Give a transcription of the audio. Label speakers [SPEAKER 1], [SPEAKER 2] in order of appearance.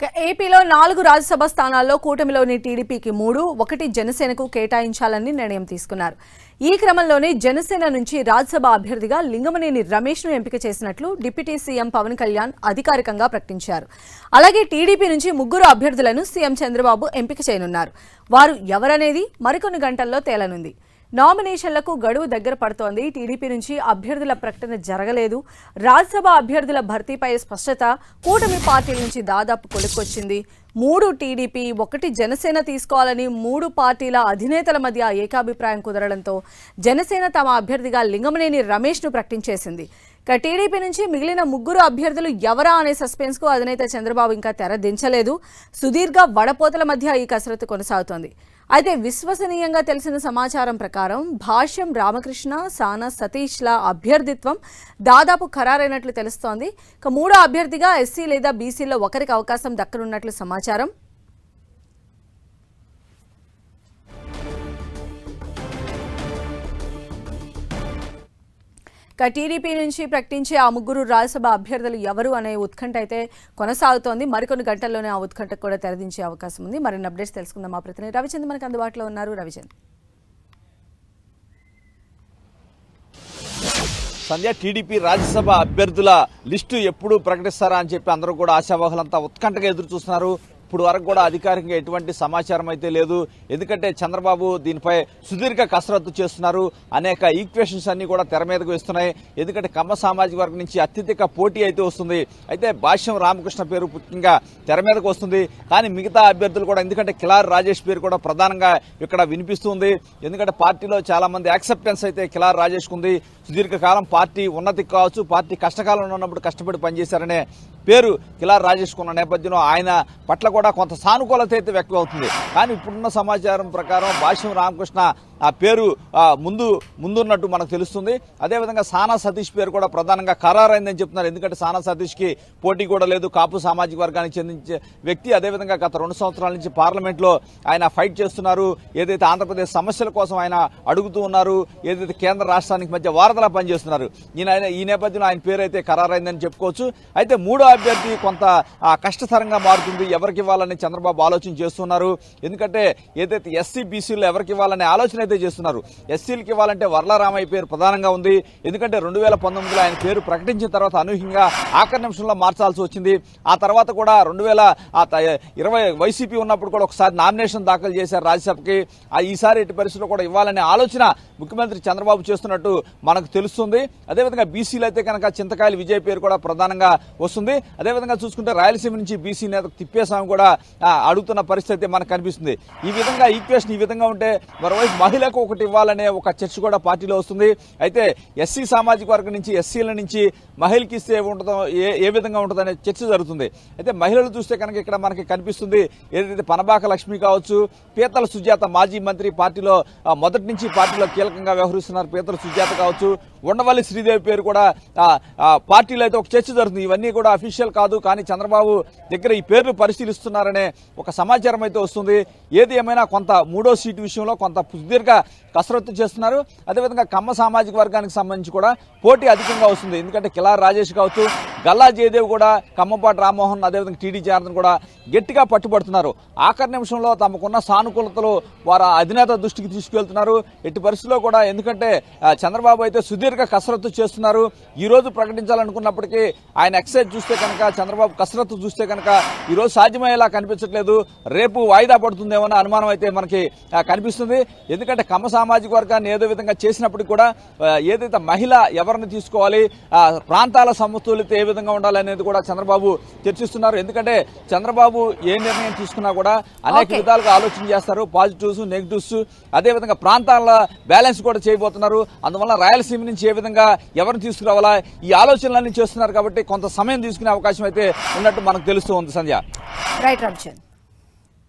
[SPEAKER 1] ఏపీలో 4 రాజ్యసభ స్థానాల్లో కూటమిలోని టీడీపీకి 3, 1 జనసేనకు కేటాయించాలని నిర్ణయం తీసుకున్నారు. ఈ క్రమంలోనే జనసేన నుంచి రాజ్యసభ అభ్యర్థిగా లింగమనేని రమేష్ను ఎంపిక చేసినట్లు డిప్యూటీ సీఎం పవన్ కళ్యాణ్ అధికారికంగా ప్రకటించారు. అలాగే టీడీపీ నుంచి 3 అభ్యర్థులను సీఎం చంద్రబాబు ఎంపిక చేయనున్నారు. వారు ఎవరనేది మరికొన్ని గంటల్లో తేలనుంది. నామినేషన్లకు గడువు దగ్గర పడుతోంది. టీడీపీ నుంచి అభ్యర్థుల ప్రకటన జరగలేదు. రాజ్యసభ అభ్యర్థుల భర్తీపై స్పష్టత కూటమి పార్టీల నుంచి దాదాపు కొలుక్కొచ్చింది. 3 టీడీపీ, 1 జనసేన తీసుకోవాలని 3 పార్టీల అధినేతల మధ్య ఏకాభిప్రాయం కుదరడంతో జనసేన తమ అభ్యర్థిగా లింగమనేని రమేష్ను ప్రకటించేసింది. టీడీపీ నుంచి మిగిలిన 3 అభ్యర్థులు ఎవరా అనే సస్పెన్స్ కు అధినేత చంద్రబాబు ఇంకా తెరదించలేదు. సుదీర్ఘ వడపోతల మధ్య ఈ కసరత్తు కొనసాగుతోంది. అయితే విశ్వసనీయంగా తెలిసిన సమాచారం ప్రకారం భాష్యం రామకృష్ణ, సానా సతీష్ల అభ్యర్థిత్వం దాదాపు ఖరారైనట్లు తెలుస్తోంది. 3వ అభ్యర్థిగా ఎస్సీ లేదా బీసీలో ఒకరికి అవకాశం దక్కనున్నట్లు సమాచారం. టీడీపీ నుంచి ప్రకటించే ఆ 3 రాజ్యసభ అభ్యర్థులు ఎవరు అనే ఉత్కంఠ అయితే కొనసాగుతోంది. మరికొన్ని గంటల్లోనే ఆ ఉత్కంఠకు కూడా తెరదించే అవకాశం ఉంది. మరిన్ని అప్డేట్స్ తెలుసుకుందాం. మా ప్రతినిధి రవిచంద్ర మనకు అందుబాటులో ఉన్నారు. రవిచంద్ర,
[SPEAKER 2] సంధ్య, టీడీపీ రాజ్యసభ అభ్యర్థుల లిస్టు ఎప్పుడు ప్రకటిస్తారా అని చెప్పి అందరూ కూడా ఆశావాహులంతా ఉత్కంఠగా ఎదురు చూస్తున్నారు. ఇప్పుడు వరకు కూడా అధికారికంగా ఎటువంటి సమాచారం అయితే లేదు. ఎందుకంటే చంద్రబాబు దీనిపై సుదీర్ఘ కసరత్తు చేస్తున్నారు. అనేక ఈక్వేషన్స్ అన్ని కూడా తెర మీదకు వస్తున్నాయి. ఎందుకంటే కమ్మ సామాజిక వర్గం నుంచి అత్యధిక పోటీ అయితే వస్తుంది. అయితే భాష్యం రామకృష్ణ పేరు ముఖ్యంగా తెర మీదకు వస్తుంది. కానీ మిగతా అభ్యర్థులు కూడా, ఎందుకంటే కిలారి రాజేష్ పేరు కూడా ప్రధానంగా ఇక్కడ వినిపిస్తుంది. ఎందుకంటే పార్టీలో చాలా మంది యాక్సెప్టెన్స్ అయితే కిలారి రాజేష్ ఉంది. సుదీర్ఘకాలం పార్టీ ఉన్నతికి కావచ్చు, పార్టీ కష్టకాలంలో ఉన్నప్పుడు కష్టపడి పనిచేశారనే పేరు కిలారి రాజేష్ ఉన్న నేపథ్యంలో ఆయన పట్ల కూడా కొంత సానుకూలత అయితే వ్యక్తం అవుతుంది. కానీ ఇప్పుడున్న సమాచారం ప్రకారం భాష్యం రామకృష్ణ ఆ పేరు ముందున్నట్టు మనకు తెలుస్తుంది. అదేవిధంగా సానా సతీష్ పేరు కూడా ప్రధానంగా ఖరారైందని చెప్తున్నారు. ఎందుకంటే సానా సతీష్కి పోటీ కూడా లేదు. కాపు సామాజిక వర్గానికి చెందించే వ్యక్తి. అదేవిధంగా గత 2 సంవత్సరాల నుంచి పార్లమెంట్లో ఆయన ఫైట్ చేస్తున్నారు. ఏదైతే ఆంధ్రప్రదేశ్ సమస్యల కోసం ఆయన అడుగుతూ ఉన్నారు, ఏదైతే కేంద్ర రాష్ట్రానికి మధ్య వారధలా పనిచేస్తున్నారు. ఈ నేపథ్యంలో ఆయన పేరు అయితే ఖరారైందని చెప్పుకోవచ్చు. అయితే 3వ అభ్యర్థి కొంత కష్టతరంగా మారుతుంది. ఎవరికి ఇవ్వాలని చంద్రబాబు ఆలోచన చేస్తున్నారు. ఎందుకంటే ఏదైతే ఎస్సీ బీసీలో ఎవరికి ఇవ్వాలనే ఆలోచన అయితే చేస్తున్నారు. ఎస్సీలకు ఇవ్వాలంటే వర్లరామయ్య పేరు ప్రధానంగా ఉంది. ఎందుకంటే 2019లో ఆయన పేరు ప్రకటించిన తర్వాత అనూహ్యంగా ఆఖరి నిమిషంలో మార్చాల్సి వచ్చింది. ఆ తర్వాత కూడా 2020 వైసీపీ ఉన్నప్పుడు కూడా ఒకసారి నామినేషన్ దాఖలు చేశారు రాజ్యసభకి. ఈసారి ఎట్టి పరిస్థితుల్లో కూడా ఇవ్వాలనే ఆలోచన ముఖ్యమంత్రి చంద్రబాబు చేస్తున్నట్టు మనకు తెలుస్తుంది. అదేవిధంగా బీసీలు అయితే కనుక చింతకాయల విజయ్ పేరు కూడా ప్రధానంగా వస్తుంది. అదేవిధంగా చూసుకుంటే రాయలసీమ నుంచి బీసీ నేత తిప్పేస్వామి కూడా అడుగుతున్న పరిస్థితి మనకు కనిపిస్తుంది. ఈ విధంగా ఈక్వేషన్ ఈ విధంగా ఉంటే మరోవైపు మహిళకు ఒకటి ఇవ్వాలనే ఒక చర్చ కూడా పార్టీలో వస్తుంది. అయితే ఎస్సీ సామాజిక వర్గం నుంచి ఎస్సీల నుంచి మహిళకి ఇస్తే ఉంటుందో ఏ విధంగా ఉంటుందనే చర్చ జరుగుతుంది. అయితే మహిళలు చూస్తే కనుక ఇక్కడ మనకి కనిపిస్తుంది, ఏదైతే పనబాక లక్ష్మి కావచ్చు, పీతల సుజాత మాజీ మంత్రి, పార్టీలో మొదటి నుంచి పార్టీలో కీలకంగా వ్యవహరిస్తున్నారు. పీతల సుజాత కావచ్చు, ఉండవల్లి శ్రీదేవి పేరు కూడా పార్టీలో అయితే ఒక చర్చ జరుగుతుంది. ఇవన్నీ కూడా అఫీషియల్ కాదు, కానీ చంద్రబాబు దగ్గర ఈ పేర్లు పరిశీలిస్తున్నారనే ఒక సమాచారం అయితే వస్తుంది. ఏది ఏమైనా కొంత 3వ సీటు విషయంలో కొంత సుదీర్ఘ కసరత్తు చేస్తున్నారు. అదేవిధంగా కమ్మ సామాజిక వర్గానికి సంబంధించి కూడా పోటీ అధికంగా వస్తుంది. ఎందుకంటే కిలారి రాజేష్ కావచ్చు, గల్లా జయదేవ్ కూడా, కమ్మపాటి రామ్మోహన్, అదేవిధంగా టీడీ జనార్దన్ కూడా గట్టిగా పట్టుబడుతున్నారు. ఆఖరి నిమిషంలో తమకున్న సానుకూలతలు వారు అధినేత దృష్టికి తీసుకువెళ్తున్నారు. ఎట్టి పరిస్థితుల్లో కూడా, ఎందుకంటే చంద్రబాబు అయితే సుదీర్ఘ కసరత్తు చేస్తున్నారు. ఈ రోజు ప్రకటించాలనుకున్నప్పటికీ ఆయన ఎక్సైజ్ చూస్తే కనుక, చంద్రబాబు కసరత్తు చూస్తే కనుక ఈ రోజు సాధ్యమయ్యేలా కనిపించట్లేదు. రేపు వాయిదా పడుతుందేమో అన్న అనుమానం అయితే మనకి కనిపిస్తుంది. ఎందుకంటే కమ్మ సామాజిక వర్గాన్ని ఏదో విధంగా చేసినప్పటికీ కూడా ఏదైతే మహిళ ఎవరిని తీసుకోవాలి, ప్రాంతాల సమతుల్యత ఏ విధంగా ఉండాలనేది కూడా చంద్రబాబు చర్చిస్తున్నారు. ఎందుకంటే చంద్రబాబు ఏ నిర్ణయం తీసుకున్నా కూడా అనేక విధాలుగా ఆలోచన చేస్తారు. పాజిటివ్స్, నెగిటివ్స్, అదేవిధంగా ప్రాంతాల బ్యాలెన్స్ కూడా చేయబోతున్నారు. అందువల్ల రాయలసీమ నుంచి ఏ విధంగా ఎవరిని తీసుకురావాలా ఈ ఆలోచనలన్నీ చేస్తున్నారు. కాబట్టి కొంత సమయం తీసుకునే అవకాశం అయితే ఉన్నట్టు మనకు తెలుస్తూ ఉంది. సంధ్య.
[SPEAKER 1] రైట్ రవిచంద్ర.